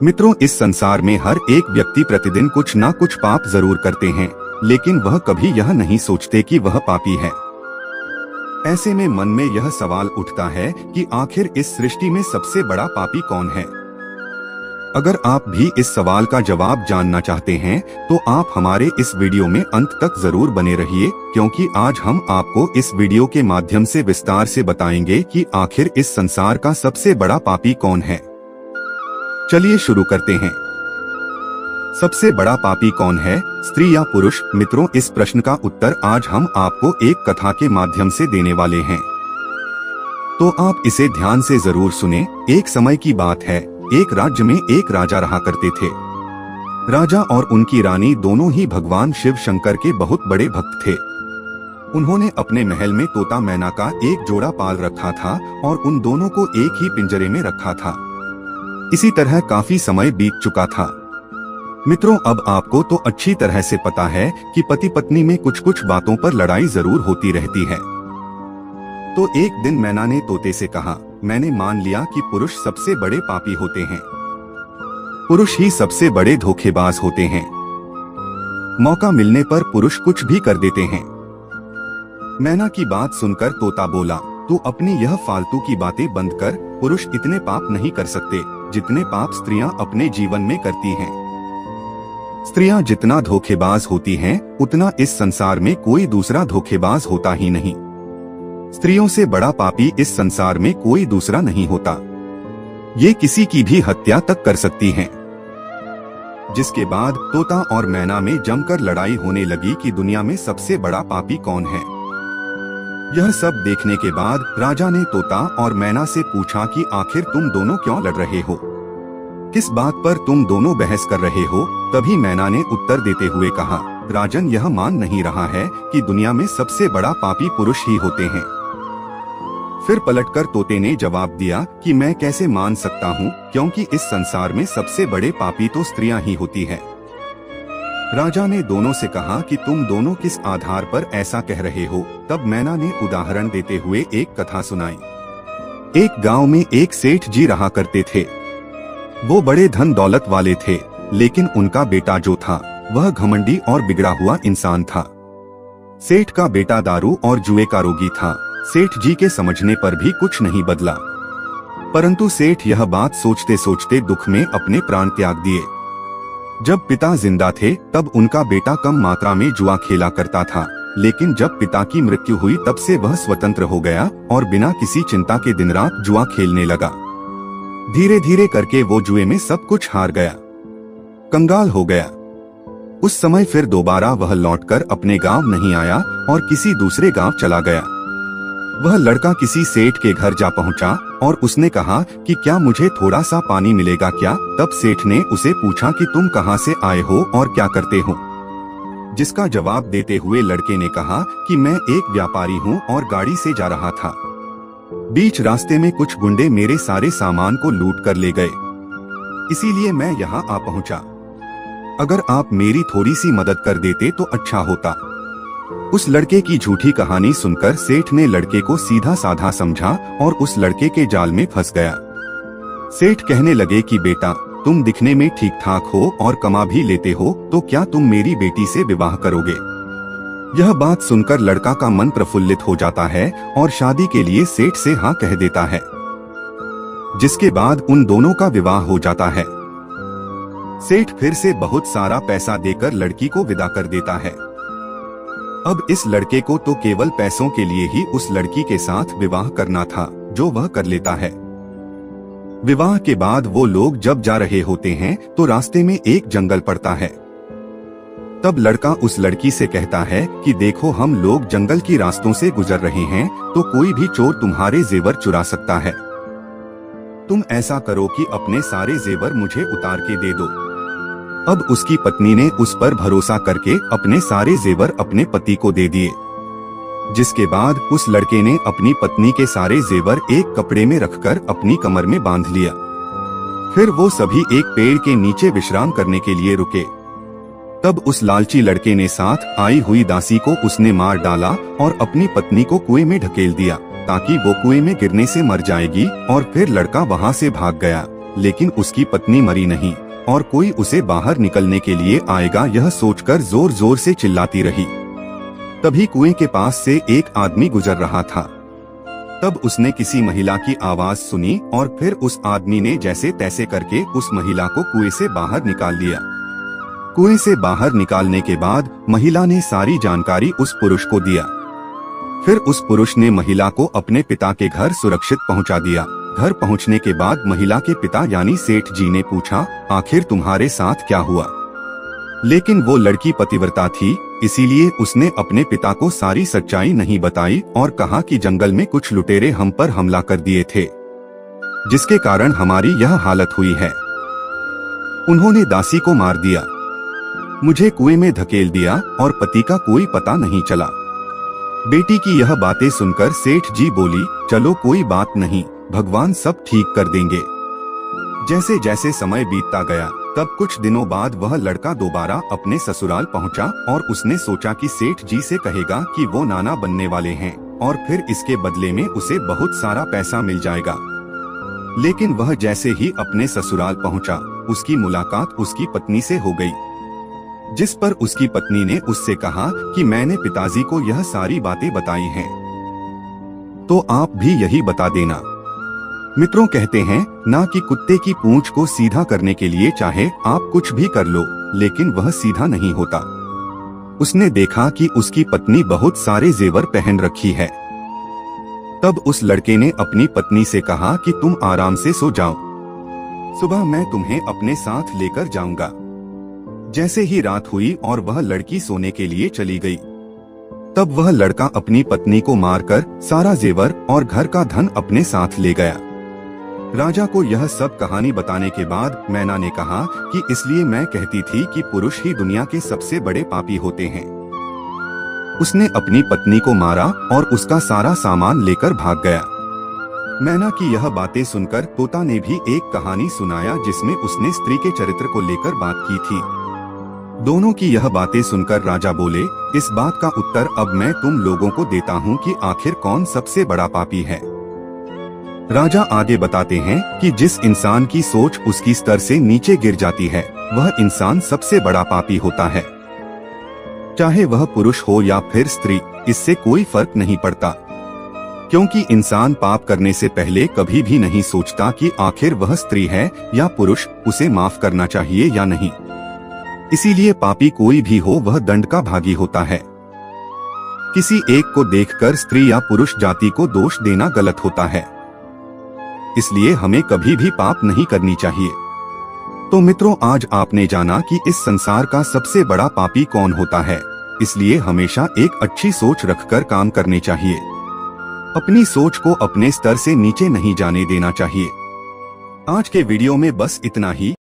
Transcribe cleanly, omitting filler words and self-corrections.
मित्रों, इस संसार में हर एक व्यक्ति प्रतिदिन कुछ ना कुछ पाप जरूर करते हैं, लेकिन वह कभी यह नहीं सोचते कि वह पापी है। ऐसे में मन में यह सवाल उठता है कि आखिर इस सृष्टि में सबसे बड़ा पापी कौन है। अगर आप भी इस सवाल का जवाब जानना चाहते हैं तो आप हमारे इस वीडियो में अंत तक जरूर बने रहिए, क्योंकि आज हम आपको इस वीडियो के माध्यम से विस्तार से बताएंगे कि आखिर इस संसार का सबसे बड़ा पापी कौन है। चलिए शुरू करते हैं। सबसे बड़ा पापी कौन है, स्त्री या पुरुष? मित्रों, इस प्रश्न का उत्तर आज हम आपको एक कथा के माध्यम से देने वाले हैं, तो आप इसे ध्यान से जरूर सुने। एक समय की बात है, एक राज्य में एक राजा रहा करते थे। राजा और उनकी रानी दोनों ही भगवान शिव शंकर के बहुत बड़े भक्त थे। उन्होंने अपने महल में तोता मैना का एक जोड़ा पाल रखा था और उन दोनों को एक ही पिंजरे में रखा था। इसी तरह काफी समय बीत चुका था। मित्रों, अब आपको तो अच्छी तरह से पता है कि पति पत्नी में कुछ कुछ बातों पर लड़ाई जरूर होती रहती है। तो एक दिन मैना ने तोते से कहा, मैंने मान लिया कि पुरुष सबसे बड़े पापी होते हैं। पुरुष ही सबसे बड़े धोखेबाज होते हैं। मौका मिलने पर पुरुष कुछ भी कर देते हैं। मैना की बात सुनकर तोता बोला, तू अपनी यह फालतू की बातें बंद कर। पुरुष इतने पाप नहीं कर सकते जितने पाप स्त्रियां अपने जीवन में करती हैं। स्त्रियां जितना धोखेबाज होती हैं, उतना इस संसार में कोई दूसरा धोखेबाज होता ही नहीं। स्त्रियों से बड़ा पापी इस संसार में कोई दूसरा नहीं होता। ये किसी की भी हत्या तक कर सकती हैं। जिसके बाद तोता और मैना में जमकर लड़ाई होने लगी कि दुनिया में सबसे बड़ा पापी कौन है। यह सब देखने के बाद राजा ने तोता और मैना से पूछा कि आखिर तुम दोनों क्यों लड़ रहे हो, किस बात पर तुम दोनों बहस कर रहे हो। तभी मैना ने उत्तर देते हुए कहा, राजन, यह मान नहीं रहा है कि दुनिया में सबसे बड़ा पापी पुरुष ही होते हैं। फिर पलटकर तोते ने जवाब दिया कि मैं कैसे मान सकता हूँ, क्योंकि इस संसार में सबसे बड़े पापी तो स्त्रियां ही होती है। राजा ने दोनों से कहा कि तुम दोनों किस आधार पर ऐसा कह रहे हो। तब मैना ने उदाहरण देते हुए एक कथा सुनाई। एक गांव में एक सेठ जी रहा करते थे। वो बड़े धन दौलत वाले थे, लेकिन उनका बेटा जो था वह घमंडी और बिगड़ा हुआ इंसान था। सेठ का बेटा दारू और जुए का रोगी था। सेठ जी के समझने पर भी कुछ नहीं बदला, परंतु सेठ यह बात सोचते सोचते दुख में अपने प्राण त्याग दिए। जब पिता जिंदा थे तब उनका बेटा कम मात्रा में जुआ खेला करता था, लेकिन जब पिता की मृत्यु हुई तब से वह स्वतंत्र हो गया और बिना किसी चिंता के दिन रात जुआ खेलने लगा। धीरे धीरे करके वो जुए में सब कुछ हार गया, कंगाल हो गया। उस समय फिर दोबारा वह लौटकर अपने गांव नहीं आया और किसी दूसरे गांव चला गया। वह लड़का किसी सेठ के घर जा पहुंचा और उसने कहा कि क्या मुझे थोड़ा सा पानी मिलेगा क्या। तब सेठ ने उसे पूछा कि तुम कहां से आए हो और क्या करते हो। जिसका जवाब देते हुए लड़के ने कहा कि मैं एक व्यापारी हूं और गाड़ी से जा रहा था। बीच रास्ते में कुछ गुंडे मेरे सारे सामान को लूट कर ले गए, इसीलिए मैं यहाँ आ पहुँचा। अगर आप मेरी थोड़ी सी मदद कर देते तो अच्छा होता। उस लड़के की झूठी कहानी सुनकर सेठ ने लड़के को सीधा साधा समझा और उस लड़के के जाल में फंस गया। सेठ कहने लगे कि बेटा, तुम दिखने में ठीक ठाक हो और कमा भी लेते हो, तो क्या तुम मेरी बेटी से विवाह करोगे? यह बात सुनकर लड़का का मन प्रफुल्लित हो जाता है और शादी के लिए सेठ से हाँ कह देता है, जिसके बाद उन दोनों का विवाह हो जाता है। सेठ फिर से बहुत सारा पैसा देकर लड़की को विदा कर देता है। अब इस लड़के को तो केवल पैसों के लिए ही उस लड़की के साथ विवाह करना था, जो वह कर लेता है। विवाह के बाद वो लोग जब जा रहे होते हैं तो रास्ते में एक जंगल पड़ता है। तब लड़का उस लड़की से कहता है कि देखो, हम लोग जंगल की रास्तों से गुजर रहे हैं, तो कोई भी चोर तुम्हारे जेवर चुरा सकता है। तुम ऐसा करो कि अपने सारे जेवर मुझे उतार के दे दो। अब उसकी पत्नी ने उस पर भरोसा करके अपने सारे जेवर अपने पति को दे दिए, जिसके बाद उस लड़के ने अपनी पत्नी के सारे जेवर एक कपड़े में रखकर अपनी कमर में बांध लिया। फिर वो सभी एक पेड़ के नीचे विश्राम करने के लिए रुके। तब उस लालची लड़के ने साथ आई हुई दासी को उसने मार डाला और अपनी पत्नी को कुएं में ढकेल दिया, ताकि वो कुएं में गिरने से मर जाएगी। और फिर लड़का वहां से भाग गया लेकिन उसकी पत्नी मरी नहीं और कोई उसे बाहर निकलने के लिए आएगा, यह सोचकर जोर जोर से चिल्लाती रही। तभी कुएं के पास से एक आदमी गुजर रहा था। तब उसने किसी महिला की आवाज सुनी और फिर उस आदमी ने जैसे तैसे करके उस महिला को कुएं से बाहर निकाल लिया। कुएं से बाहर निकालने के बाद महिला ने सारी जानकारी उस पुरुष को दिया। फिर उस पुरुष ने महिला को अपने पिता के घर सुरक्षित पहुंचा दिया। घर पहुंचने के बाद महिला के पिता यानी सेठ जी ने पूछा, आखिर तुम्हारे साथ क्या हुआ? लेकिन वो लड़की पतिव्रता थी, इसीलिए उसने अपने पिता को सारी सच्चाई नहीं बताई और कहा कि जंगल में कुछ लुटेरे हम पर हमला कर दिए थे, जिसके कारण हमारी यह हालत हुई है। उन्होंने दासी को मार दिया, मुझे कुएं में धकेल दिया और पति का कोई पता नहीं चला। बेटी की यह बातें सुनकर सेठ जी बोली, चलो कोई बात नहीं, भगवान सब ठीक कर देंगे। जैसे जैसे समय बीतता गया, तब कुछ दिनों बाद वह लड़का दोबारा अपने ससुराल पहुंचा और उसने सोचा कि सेठ जी से कहेगा कि वो नाना बनने वाले हैं और फिर इसके बदले में उसे बहुत सारा पैसा मिल जाएगा। लेकिन वह जैसे ही अपने ससुराल पहुंचा, उसकी मुलाकात उसकी पत्नी से हो गई, जिस पर उसकी पत्नी ने उससे कहा कि मैंने पिताजी को यह सारी बातें बताई हैं, तो आप भी यही बता देना। मित्रों कहते हैं ना कि कुत्ते की पूंछ को सीधा करने के लिए चाहे आप कुछ भी कर लो, लेकिन वह सीधा नहीं होता। उसने देखा कि उसकी पत्नी बहुत सारे जेवर पहन रखी है। तब उस लड़के ने अपनी पत्नी से कहा कि तुम आराम से सो जाओ, सुबह मैं तुम्हें अपने साथ लेकर जाऊंगा। जैसे ही रात हुई और वह लड़की सोने के लिए चली गई, तब वह लड़का अपनी पत्नी को मारकर सारा जेवर और घर का धन अपने साथ ले गया। राजा को यह सब कहानी बताने के बाद मैना ने कहा कि इसलिए मैं कहती थी कि पुरुष ही दुनिया के सबसे बड़े पापी होते हैं। उसने अपनी पत्नी को मारा और उसका सारा सामान लेकर भाग गया। मैना की यह बातें सुनकर तोता ने भी एक कहानी सुनाया, जिसमें उसने स्त्री के चरित्र को लेकर बात की थी। दोनों की यह बातें सुनकर राजा बोले, इस बात का उत्तर अब मैं तुम लोगों को देता हूँ कि आखिर कौन सबसे बड़ा पापी है। राजा आगे बताते हैं कि जिस इंसान की सोच उसकी स्तर से नीचे गिर जाती है, वह इंसान सबसे बड़ा पापी होता है। चाहे वह पुरुष हो या फिर स्त्री, इससे कोई फर्क नहीं पड़ता, क्योंकि इंसान पाप करने से पहले कभी भी नहीं सोचता कि आखिर वह स्त्री है या पुरुष, उसे माफ करना चाहिए या नहीं। इसीलिए पापी कोई भी हो वह दंड का भागी होता है। किसी एक को देखकर स्त्री या पुरुष जाति को दोष देना गलत होता है, इसलिए हमें कभी भी पाप नहीं करनी चाहिए। तो मित्रों, आज आपने जाना कि इस संसार का सबसे बड़ा पापी कौन होता है। इसलिए हमेशा एक अच्छी सोच रखकर काम करने चाहिए। अपनी सोच को अपने स्तर से नीचे नहीं जाने देना चाहिए। आज के वीडियो में बस इतना ही।